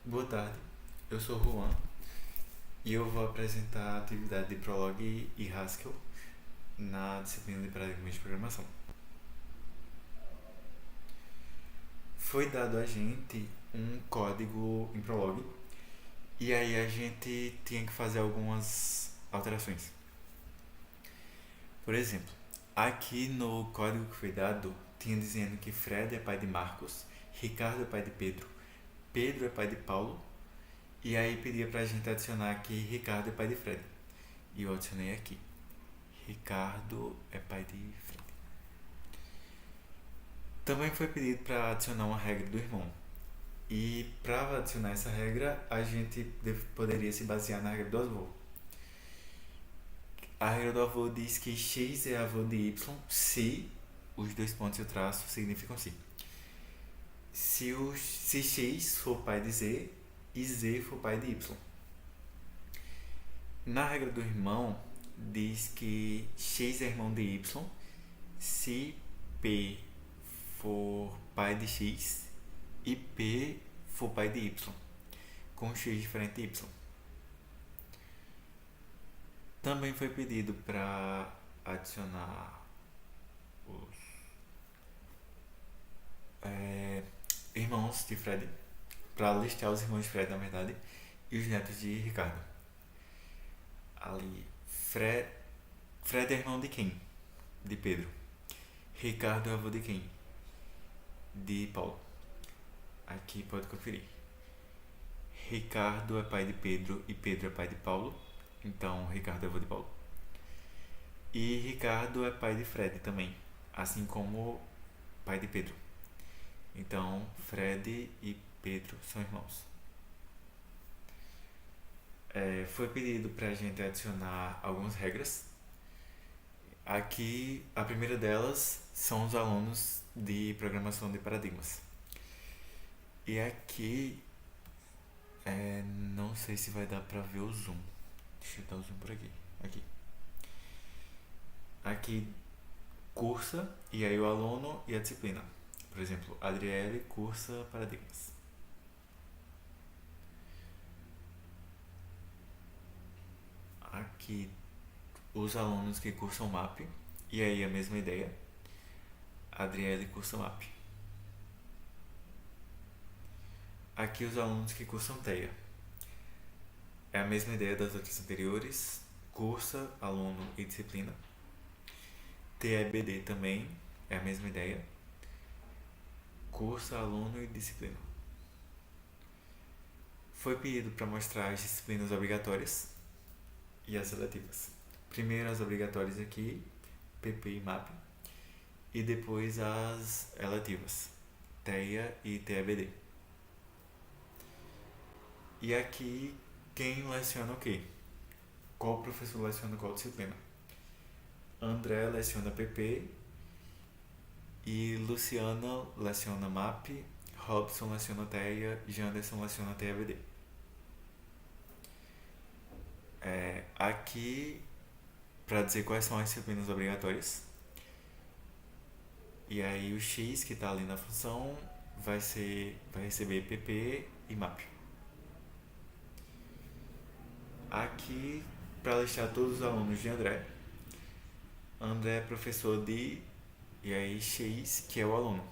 Boa tarde, eu sou o Juan e eu vou apresentar a atividade de Prolog e Haskell na disciplina de Paradigmas de Programação. Foi dado a gente um código em Prolog e aí a gente tinha que fazer algumas alterações. Por exemplo, aqui no código que foi dado, tinha dizendo que Fred é pai de Marcos, Ricardo é pai de Pedro, Pedro é pai de Paulo, e aí pedia pra gente adicionar aqui Ricardo é pai de Fred. E eu adicionei aqui. Ricardo é pai de Fred. Também foi pedido para adicionar uma regra do irmão. E para adicionar essa regra, a gente poderia se basear na regra do avô. A regra do avô diz que x é avô de y se os dois pontos e o traço significam sim. Se x for pai de z e z for pai de y. Na regra do irmão, diz que x é irmão de y se p for pai de x e p for pai de y, com x diferente de y. Também foi pedido para adicionar os irmãos de Fred, para listar os irmãos de Fred, na verdade, e os netos de Ricardo. Ali, Fred é irmão de quem? De Pedro. Ricardo é avô de quem? De Paulo. Aqui pode conferir. Ricardo é pai de Pedro e Pedro é pai de Paulo. Então, Ricardo é avô de Paulo. E Ricardo é pai de Fred também, assim como pai de Pedro. Então, Fred e Pedro são irmãos. Foi pedido para a gente adicionar algumas regras. Aqui, a primeira delas são os alunos de programação de paradigmas. E aqui, não sei se vai dar pra ver o zoom. Deixa eu dar o zoom por aqui. Aqui cursa, e aí o aluno e a disciplina. Por exemplo, Adriele cursa paradigmas. Aqui os alunos que cursam MAP, e aí a mesma ideia. Adriele cursa MAP. Aqui os alunos que cursam TEA. É a mesma ideia das outras anteriores. Cursa, aluno e disciplina. TEBD também é a mesma ideia. Cursa, aluno e disciplina. Foi pedido para mostrar as disciplinas obrigatórias e as seletivas. Primeiro as obrigatórias aqui, PP e MAP, e depois as eletivas, TEA e TEBD. E aqui quem leciona o quê? Qual professor leciona qual disciplina? André leciona PP e Luciana leciona MAP, Robson leciona TEA e Janderson leciona TEBD. Aqui, para dizer quais são as disciplinas obrigatórias. E aí o X que está ali na função vai receber PP e MAP. Aqui, para listar todos os alunos de André. André é professor de, e aí X, que é o aluno.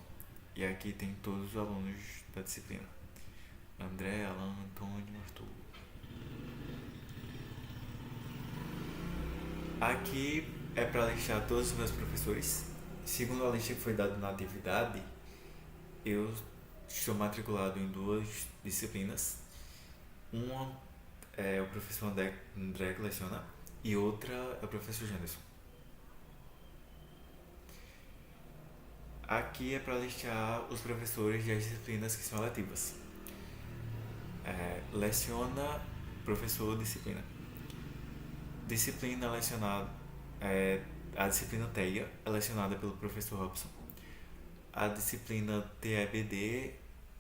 E aqui tem todos os alunos da disciplina. André, Alan, Antônio, Arthur. Aqui é para listar todos os meus professores. Segundo a lista que foi dada na atividade, eu estou matriculado em duas disciplinas. Uma é o professor André que leciona e outra é o professor Janderson. Aqui é para listar os professores das disciplinas que são eletivas. Leciona, professor, disciplina. Disciplina lecionada, a disciplina TEA é lecionada pelo professor Robson. A disciplina TEBD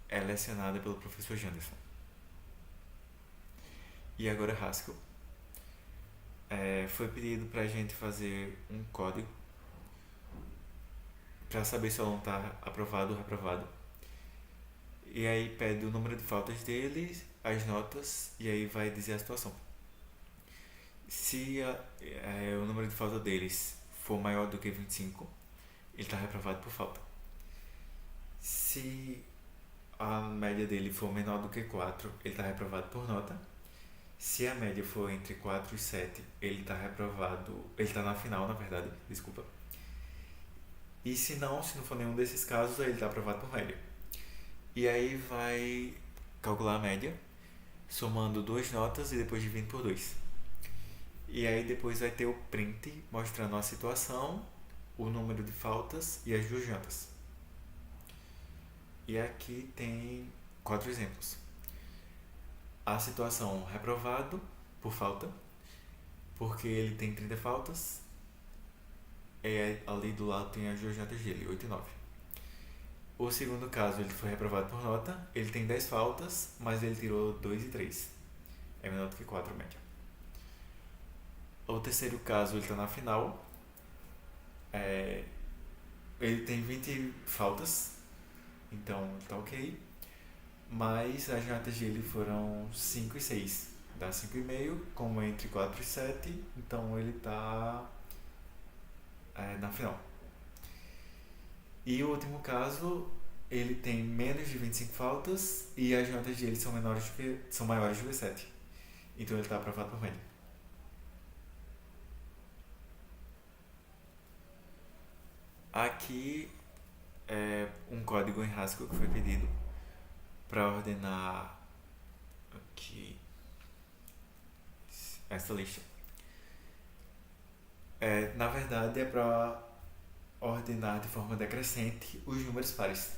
é lecionada pelo professor Janderson. E agora Haskell. Foi pedido para a gente fazer um código para saber se o aluno está aprovado ou reprovado. E aí pede o número de faltas dele, as notas, e aí vai dizer a situação. Se o número de falta deles for maior do que 25, ele está reprovado por falta. Se a média dele for menor do que 4, ele está reprovado por nota. Se a média for entre 4 e 7, ele está reprovado. Ele está na final, na verdade, desculpa. E se não for nenhum desses casos, aí ele está aprovado por média. E aí vai calcular a média, somando duas notas e depois dividindo por 2. E aí depois vai ter o print mostrando a situação, o número de faltas e as duas notas. E aqui tem 4 exemplos. A situação reprovado por falta, porque ele tem 30 faltas. Ali do lado tem as duas notas dele, 8 e 9. O segundo caso, ele foi reprovado por nota. Ele tem 10 faltas, mas ele tirou 2 e 3. É menor do que 4 a média. O terceiro caso, ele está na final. Ele tem 20 faltas, então tá ok. Mas as notas dele foram 5 e 6. Dá 5,5, como é entre 4 e 7, então ele tá na final. E o último caso, ele tem menos de 25 faltas e as notas dele são maiores do que 7. Então ele está aprovado por média. Aqui é um código em Haskell que foi pedido para ordenar aqui essa lista. Na verdade é para ordenar de forma decrescente os números pares.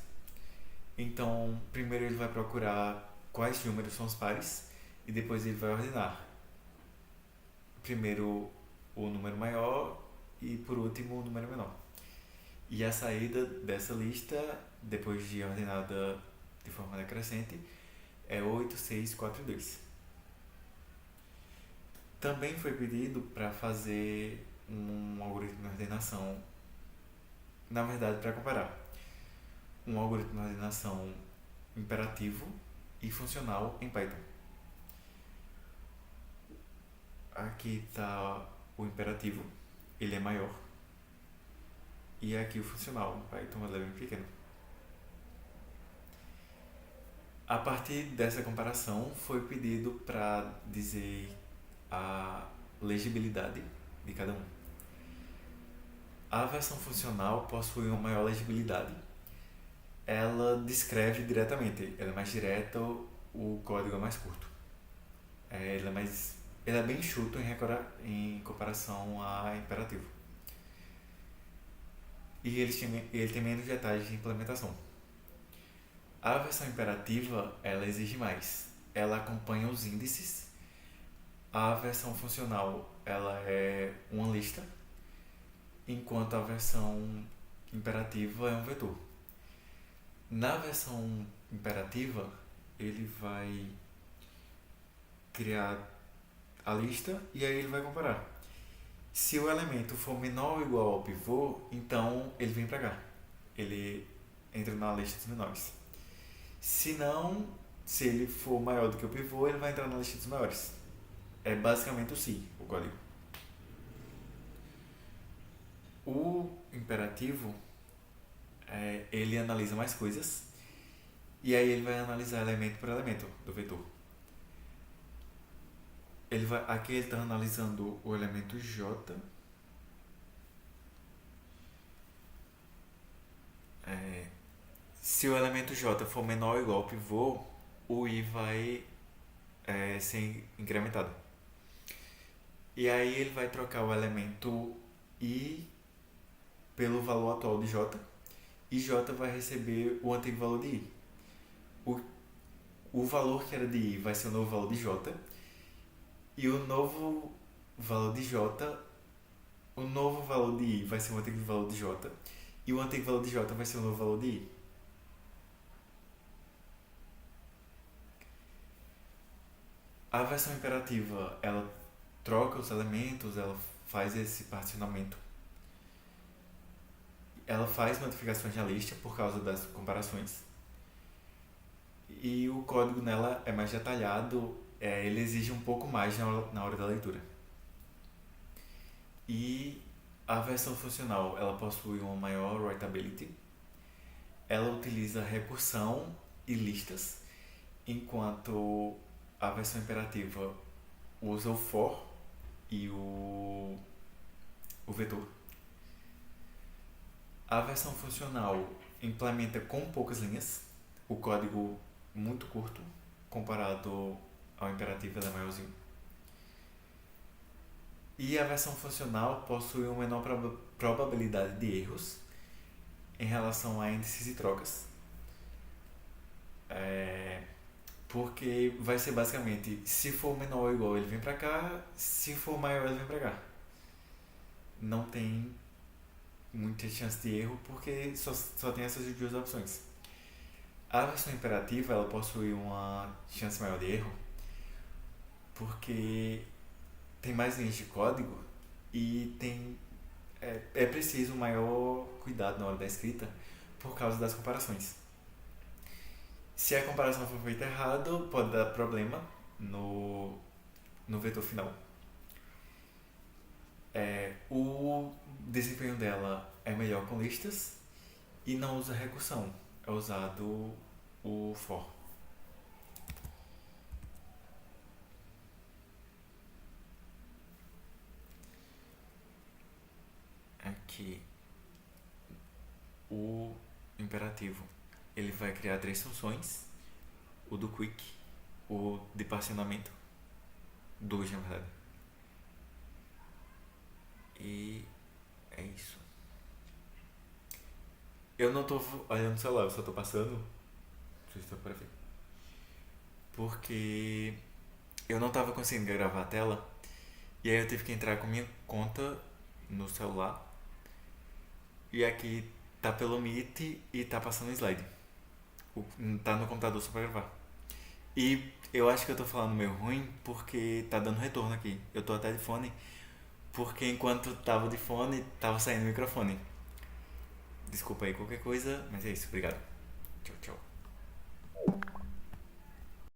Então, primeiro ele vai procurar quais números são os pares e depois ele vai ordenar. Primeiro o número maior e por último o número menor. E a saída dessa lista, depois de ordenada de forma decrescente, é 8, 6, 4 e 2. Também foi pedido para fazer um algoritmo de ordenação, na verdade para comparar um algoritmo de ordenação imperativo e funcional em Python. Aqui está o imperativo, ele é maior, e aqui o funcional, o Python ele é bem pequeno. A partir dessa comparação foi pedido para dizer a legibilidade de cada um. A versão funcional possui uma maior legibilidade. Ela descreve diretamente, ela é mais direta, o código é mais curto. Ele é bem enxuto em comparação a imperativo. E ele tem menos detalhes de implementação. A versão imperativa, ela exige mais. Ela acompanha os índices. A versão funcional, ela é uma lista, enquanto a versão imperativa é um vetor. Na versão imperativa, ele vai criar a lista e aí ele vai comparar. Se o elemento for menor ou igual ao pivô, então ele vem para cá. Ele entra na lista dos menores. Se não, se ele for maior do que o pivô, ele vai entrar na lista dos maiores. É basicamente o se, o código. O imperativo, ele analisa mais coisas e aí ele vai analisar elemento por elemento do vetor. Aqui ele está analisando o elemento J. Se o elemento J for menor ou igual ao pivô, o I vai ser incrementado. E aí ele vai trocar o elemento I pelo valor atual de J, e J vai receber o antigo valor de I. O valor que era de I vai ser o novo valor de J, e o novo valor de J, o novo valor de I vai ser o antigo valor de J, e o antigo valor de J vai ser o novo valor de I. A versão imperativa, ela troca os elementos, ela faz esse particionamento. Ela faz modificações na lista por causa das comparações. e o código nela é mais detalhado, ele exige um pouco mais na hora da leitura. E a versão funcional, ela possui uma maior writability, ela utiliza recursão e listas, enquanto a versão imperativa usa o for e o vetor. A versão funcional implementa com poucas linhas, o código muito curto comparado ao imperativo, ele é maiorzinho. E a versão funcional possui uma menor probabilidade de erros em relação a índices e trocas. Porque vai ser basicamente, se for menor ou igual, ele vem pra cá, se for maior, ele vem pra cá. Não tem muita chance de erro porque só tem essas duas opções. A versão imperativa, ela possui uma chance maior de erro porque tem mais linhas de código e é preciso maior cuidado na hora da escrita por causa das comparações. Se a comparação for feita errado, pode dar problema no vetor final. O desempenho dela é melhor com listas e não usa recursão, é usado o for. Aqui, o imperativo, ele vai criar três funções: o do quick, o de particionamento, dois na verdade. E é isso. Eu não tô olhando o celular, eu só tô passando. Não sei se tá para ver. Porque eu não tava conseguindo gravar a tela. E aí eu tive que entrar com minha conta no celular. E aqui tá pelo Meet e tá passando slide. Tá no computador só pra gravar. E eu acho que eu tô falando meio ruim porque tá dando retorno aqui. Eu tô até de fone. Porque enquanto tava de fone, tava saindo o microfone. Desculpa aí qualquer coisa, mas é isso. Obrigado. Tchau, tchau.